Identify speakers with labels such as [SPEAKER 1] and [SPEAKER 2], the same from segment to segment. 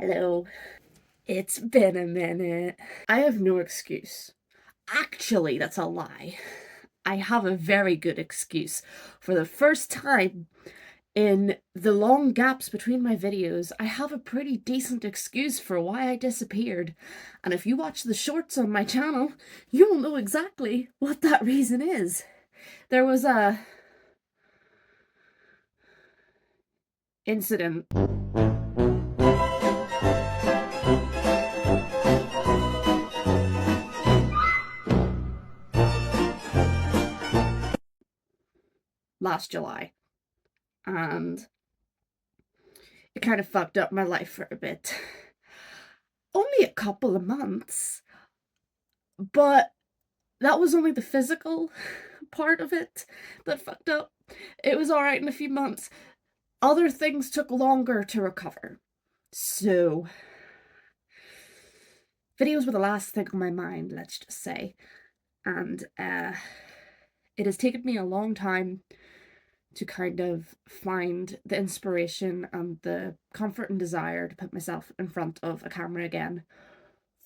[SPEAKER 1] Hello. It's been a minute. I have no excuse. Actually, that's a lie. I have a very good excuse. For the first time in the long gaps between my videos, I have a pretty decent excuse for why I disappeared. And if you watch the shorts on my channel, you'll know exactly what that reason is. There was a incident last July, and it kind of fucked up my life for a bit. Only a couple of months, but that was only the physical part of it that fucked up. It was alright in a few months. Other things took longer to recover. So, videos were the last thing on my mind, let's just say. And it has taken me a long time to kind of find the inspiration and the comfort and desire to put myself in front of a camera again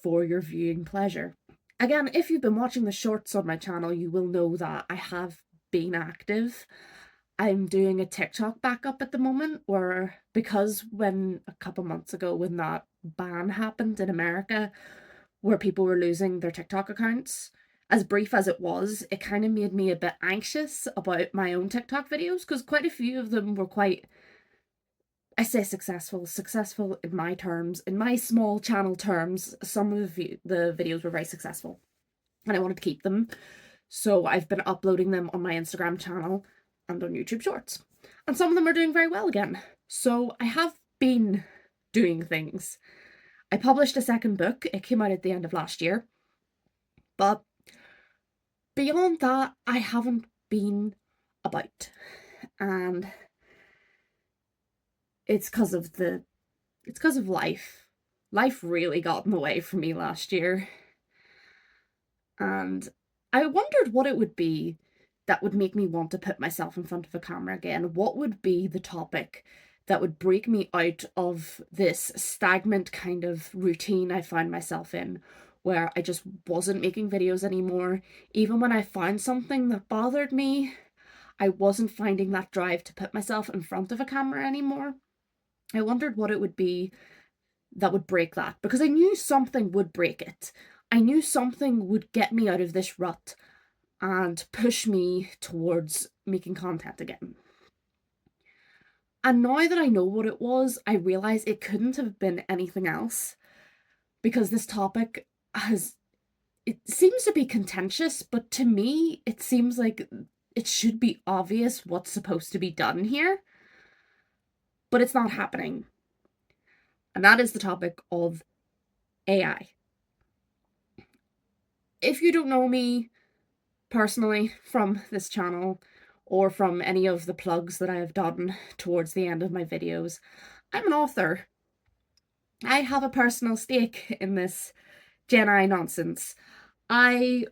[SPEAKER 1] for your viewing pleasure. Again, if you've been watching the shorts on my channel, you will know that I have been active. I'm doing a TikTok backup at the moment where, because when a couple months ago when that ban happened in America where people were losing their TikTok accounts, as brief as it was, it kind of made me a bit anxious about my own TikTok videos because quite a few of them were quite, I say successful in my terms, in my small channel terms. Some of the videos were very successful and I wanted to keep them. So I've been uploading them on my Instagram channel and on YouTube Shorts. And some of them are doing very well again. So I have been doing things. I published a second book. It came out at the end of last year. But beyond that, I haven't been about. And it's because of life. Life really got in the way for me last year. And I wondered what it would be that would make me want to put myself in front of a camera again. What would be the topic that would break me out of this stagnant kind of routine I found myself in, where I just wasn't making videos anymore. Even when I found something that bothered me, I wasn't finding that drive to put myself in front of a camera anymore. I wondered what it would be that would break that, because I knew something would break it. I knew something would get me out of this rut and push me towards making content again. And now that I know what it was, I realise it couldn't have been anything else, because this topic it seems to be contentious, but to me, it seems like it should be obvious what's supposed to be done here, but it's not happening. And that is the topic of AI. If you don't know me personally from this channel or from any of the plugs that I have done towards the end of my videos, I'm an author. I have a personal stake in this Gen I nonsense. I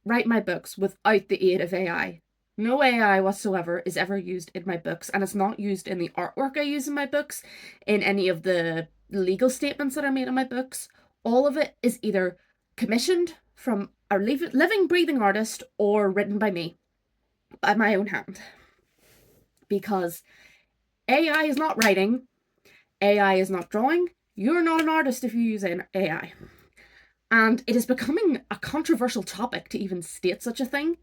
[SPEAKER 1] write my books without the aid of AI. No AI whatsoever is ever used in my books, and it's not used in the artwork I use in my books, in any of the legal statements that are made in my books. All of it is either commissioned from a living, breathing artist or written by me, by my own hand. Because AI is not writing, AI is not drawing. You're not an artist if you use an AI. And it is becoming a controversial topic to even state such a thing,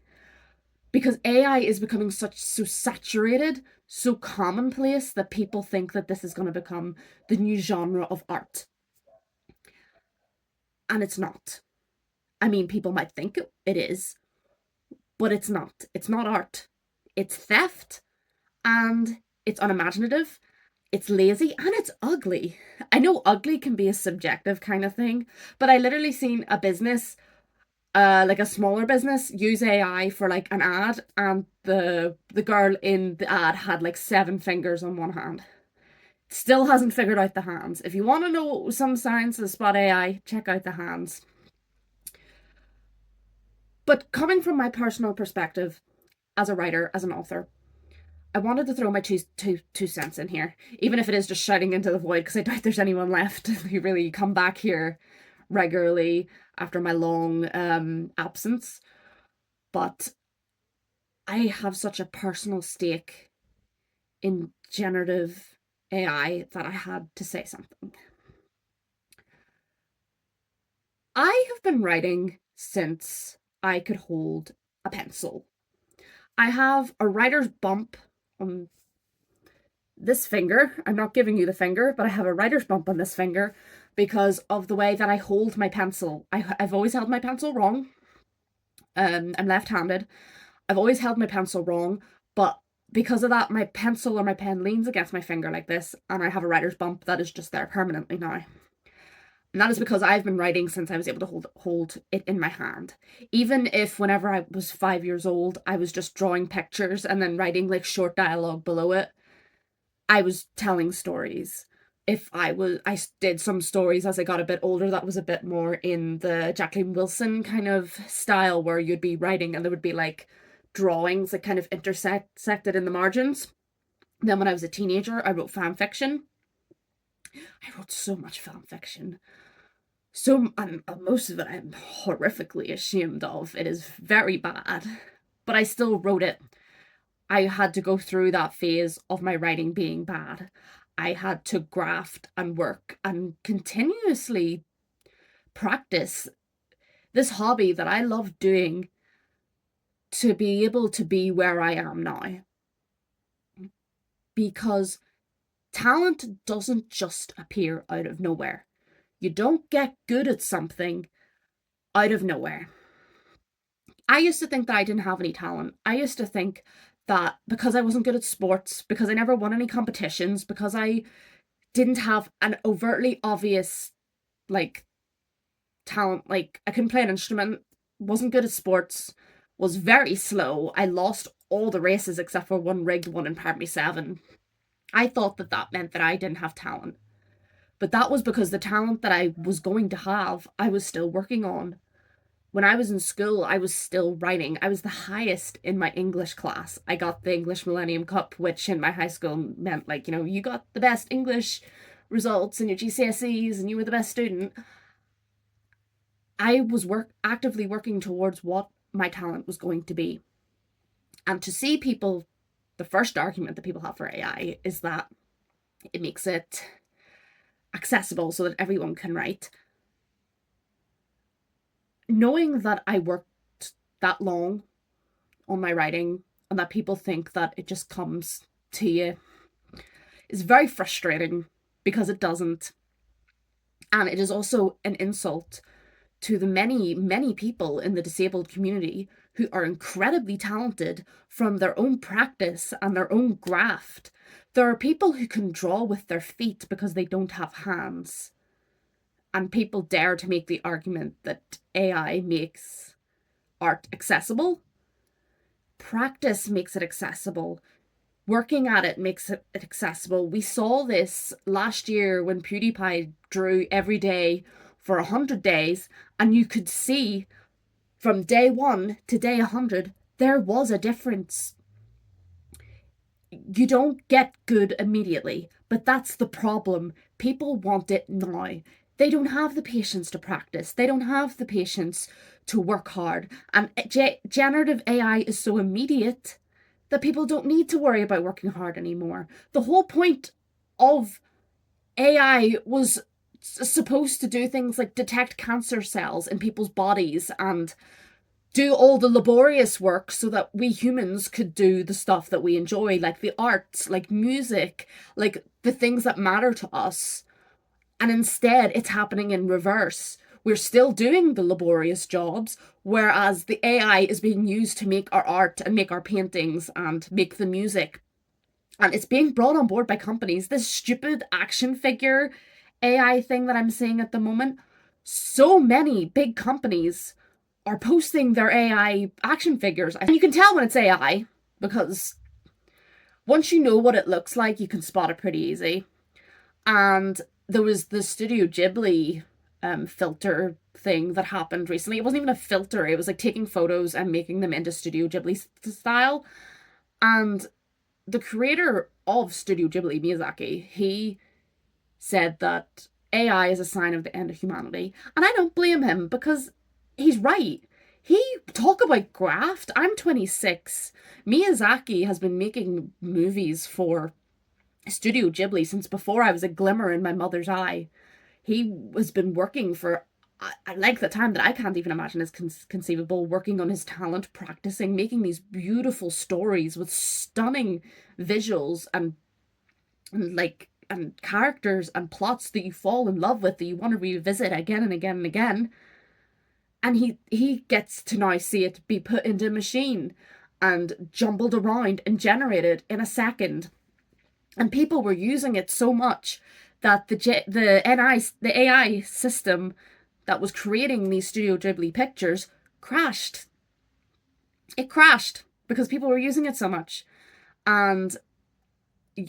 [SPEAKER 1] because AI is becoming so saturated, so commonplace, that people think that this is going to become the new genre of art. And it's not. I mean, people might think it is, but it's not. It's not art. It's theft, and it's unimaginative, it's lazy, and it's ugly. I know ugly can be a subjective kind of thing, but I literally seen a business, like a smaller business, use AI for like an ad, and the girl in the ad had like 7 fingers on one hand. Still hasn't figured out the hands. If you want to know some science of spot AI, check out the hands. But coming from my personal perspective as a writer, as an author, I wanted to throw my two cents in here, even if it is just shouting into the void, because I doubt there's anyone left who really come back here regularly after my long absence. But I have such a personal stake in generative AI that I had to say something. I have been writing since I could hold a pencil. I have a writer's bump on this finger. I'm not giving you the finger, but I have a writer's bump on this finger because of the way that I hold my pencil. I've always held my pencil wrong. I'm left-handed. I've always held my pencil wrong, but because of that, my pencil or my pen leans against my finger like this, and I have a writer's bump that is just there permanently now. And that is because I've been writing since I was able to hold it in my hand. Even if whenever I was 5 years old, I was just drawing pictures and then writing like short dialogue below it, I was telling stories. If I did some stories as I got a bit older that was a bit more in the Jacqueline Wilson kind of style, where you'd be writing and there would be like drawings that kind of intersected in the margins. Then when I was a teenager, I wrote fan fiction. I wrote so much fan fiction. So most of it I'm horrifically ashamed of. It is very bad, but I still wrote it. I had to go through that phase of my writing being bad. I had to graft and work and continuously practice this hobby that I love doing to be able to be where I am now. Because talent doesn't just appear out of nowhere. You don't get good at something out of nowhere. I used to think that I didn't have any talent. I used to think that because I wasn't good at sports, because I never won any competitions, because I didn't have an overtly obvious like talent, like I couldn't play an instrument, wasn't good at sports, was very slow. I lost all the races except for one rigged one in primary 7. I thought that that meant that I didn't have talent. But that was because the talent that I was going to have, I was still working on. When I was in school, I was still writing. I was the highest in my English class. I got the English Millennium Cup, which in my high school meant like, you got the best English results in your GCSEs and you were the best student. I was actively working towards what my talent was going to be. And to see people, the first argument that people have for AI is that it makes it accessible so that everyone can write. Knowing that I worked that long on my writing and that people think that it just comes to you is very frustrating, because it doesn't. And it is also an insult to the many, many people in the disabled community who are incredibly talented from their own practice and their own graft. There are people who can draw with their feet because they don't have hands. And people dare to make the argument that AI makes art accessible. Practice makes it accessible. Working at it makes it accessible. We saw this last year when PewDiePie drew every day for 100 days, and you could see from day 1 to day 100, there was a difference. You don't get good immediately, but that's the problem. People want it now. They don't have the patience to practice. They don't have the patience to work hard. And generative AI is so immediate that people don't need to worry about working hard anymore. The whole point of AI was supposed to do things like detect cancer cells in people's bodies and do all the laborious work so that we humans could do the stuff that we enjoy, like the arts, like music, like the things that matter to us. And instead, it's happening in reverse. We're still doing the laborious jobs, whereas the AI is being used to make our art and make our paintings and make the music. And it's being brought on board by companies. This stupid action figure AI thing that I'm seeing at the moment, so many big companies are posting their AI action figures. And you can tell when it's AI, because once you know what it looks like, you can spot it pretty easy. And there was the Studio Ghibli filter thing that happened recently. It wasn't even a filter. It was like taking photos and making them into Studio Ghibli style. And the creator of Studio Ghibli, Miyazaki, he said that AI is a sign of the end of humanity. And I don't blame him because he's right. He talk about graft. I'm 26. Miyazaki has been making movies for Studio Ghibli since before I was a glimmer in my mother's eye. He has been working for a length of time that I can't even imagine is conceivable, working on his talent, practicing, making these beautiful stories with stunning visuals and characters and plots that you fall in love with, that you want to revisit again and again and again. And he gets to now see it be put into a machine and jumbled around and generated in a second. And people were using it so much that the AI system that was creating these Studio Ghibli pictures crashed. It crashed because people were using it so much. And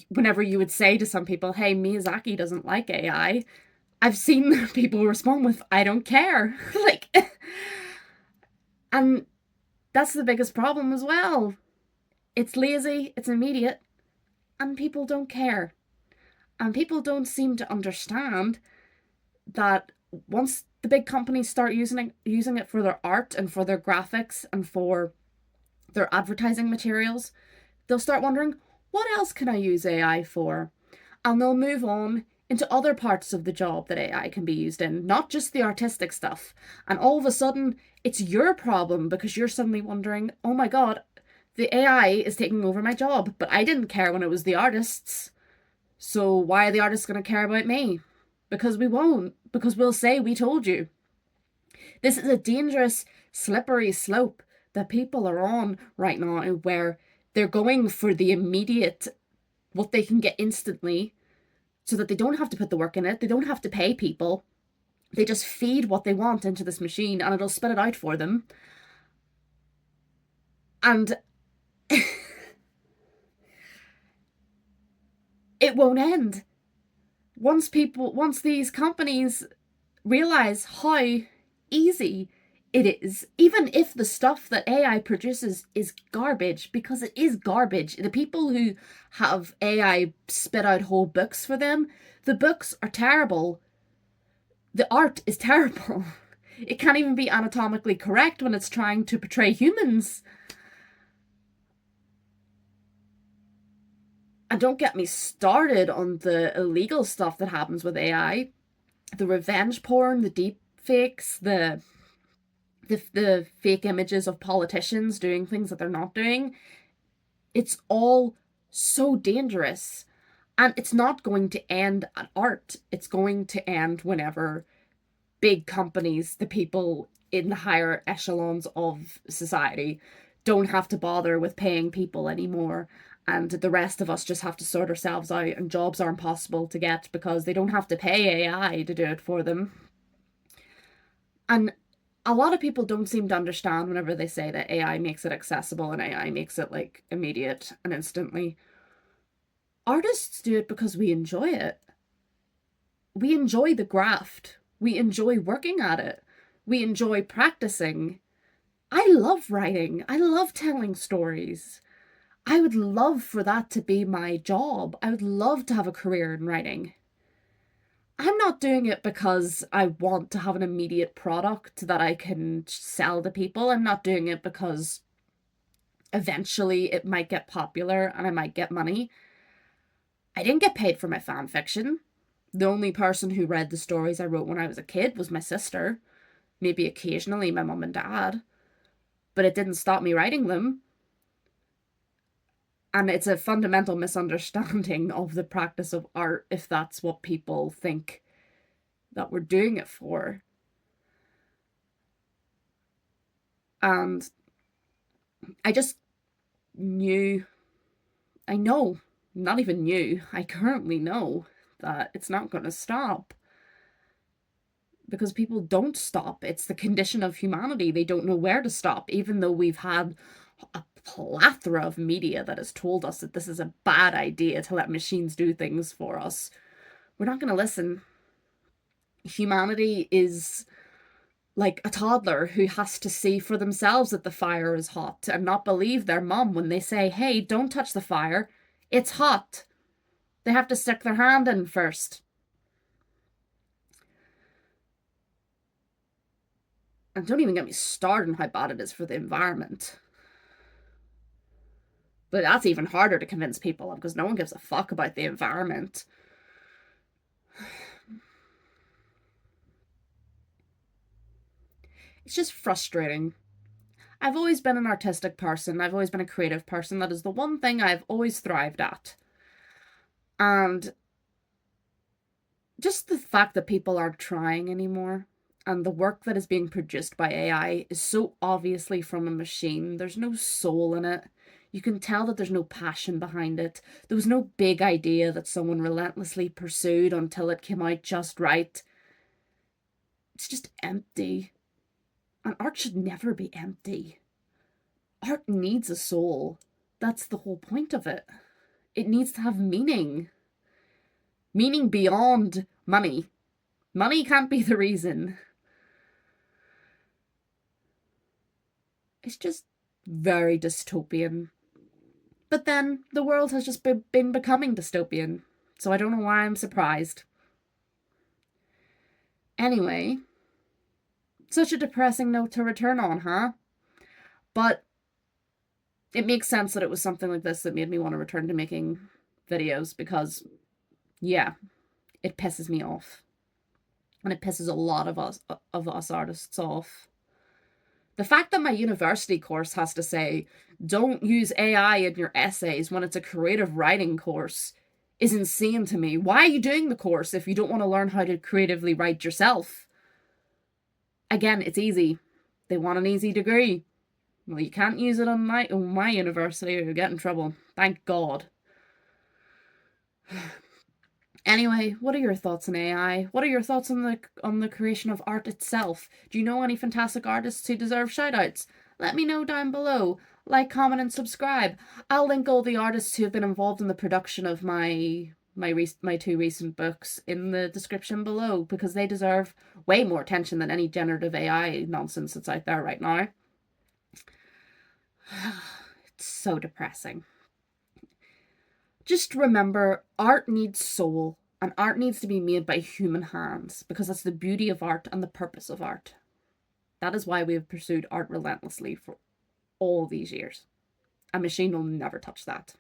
[SPEAKER 1] whenever you would say to some people, hey, Miyazaki doesn't like AI, I've seen people respond with, I don't care. Like, and that's the biggest problem as well. It's lazy, it's immediate, and people don't care. And people don't seem to understand that once the big companies start using it for their art and for their graphics and for their advertising materials, they'll start wondering, what else can I use AI for? And they'll move on into other parts of the job that AI can be used in, not just the artistic stuff. And all of a sudden, it's your problem because you're suddenly wondering, oh my God, the AI is taking over my job, but I didn't care when it was the artists. So why are the artists going to care about me? Because we won't. Because we'll say we told you. This is a dangerous, slippery slope that people are on right now where they're going for the immediate, what they can get instantly, so that they don't have to put the work in it. They don't have to pay people. They just feed what they want into this machine and it'll spit it out for them. And it won't end. Once these companies realize how easy it is, even if the stuff that AI produces is garbage, because it is garbage. The people who have AI spit out whole books for them, the books are terrible. The art is terrible. It can't even be anatomically correct when it's trying to portray humans. And don't get me started on the illegal stuff that happens with AI. The revenge porn, the deep fakes, the fake images of politicians doing things that they're not doing. It's all so dangerous. And it's not going to end at art. It's going to end whenever big companies, the people in the higher echelons of society, don't have to bother with paying people anymore. And the rest of us just have to sort ourselves out, and jobs are impossible to get because they don't have to pay AI to do it for them. And a lot of people don't seem to understand whenever they say that AI makes it accessible and AI makes it like immediate and instantly. Artists do it because we enjoy it. We enjoy the graft. We enjoy working at it. We enjoy practicing. I love writing. I love telling stories. I would love for that to be my job. I would love to have a career in writing. I'm not doing it because I want to have an immediate product that I can sell to people. I'm not doing it because eventually it might get popular and I might get money. I didn't get paid for my fan fiction. The only person who read the stories I wrote when I was a kid was my sister. Maybe occasionally my mum and dad. But it didn't stop me writing them. And it's a fundamental misunderstanding of the practice of art if that's what people think that we're doing it for. And I just knew, I know, not even knew, I currently know that it's not going to stop. Because people don't stop. It's the condition of humanity. They don't know where to stop, even though we've had a plethora of media that has told us that this is a bad idea to let machines do things for us. We're not going to listen. Humanity is like a toddler who has to see for themselves that the fire is hot and not believe their mom when they say, hey, don't touch the fire. It's hot. They have to stick their hand in first. And don't even get me started on how bad it is for the environment. But that's even harder to convince people of because no one gives a fuck about the environment. It's just frustrating. I've always been an artistic person. I've always been a creative person. That is the one thing I've always thrived at. And just the fact that people aren't trying anymore and the work that is being produced by AI is so obviously from a machine. There's no soul in it. You can tell that there's no passion behind it. There was no big idea that someone relentlessly pursued until it came out just right. It's just empty. And art should never be empty. Art needs a soul. That's the whole point of it. It needs to have meaning. Meaning beyond money. Money can't be the reason. It's just very dystopian. But then the world has just been becoming dystopian. So I don't know why I'm surprised. Anyway, such a depressing note to return on, huh? But it makes sense that it was something like this that made me want to return to making videos because, yeah, it pisses me off. And it pisses a lot of us artists off. The fact that my university course has to say, don't use AI in your essays when it's a creative writing course is insane to me. Why are you doing the course if you don't want to learn how to creatively write yourself? Again, it's easy. They want an easy degree. Well, you can't use it on my university or you'll get in trouble. Thank God. Anyway, what are your thoughts on AI? What are your thoughts on the creation of art itself? Do you know any fantastic artists who deserve shoutouts? Let me know down below. Like, comment, and subscribe. I'll link all the artists who have been involved in the production of my two recent books in the description below because they deserve way more attention than any generative AI nonsense that's out there right now. It's so depressing. Just remember, art needs soul, and art needs to be made by human hands because that's the beauty of art and the purpose of art. That is why we have pursued art relentlessly for all these years. A machine will never touch that.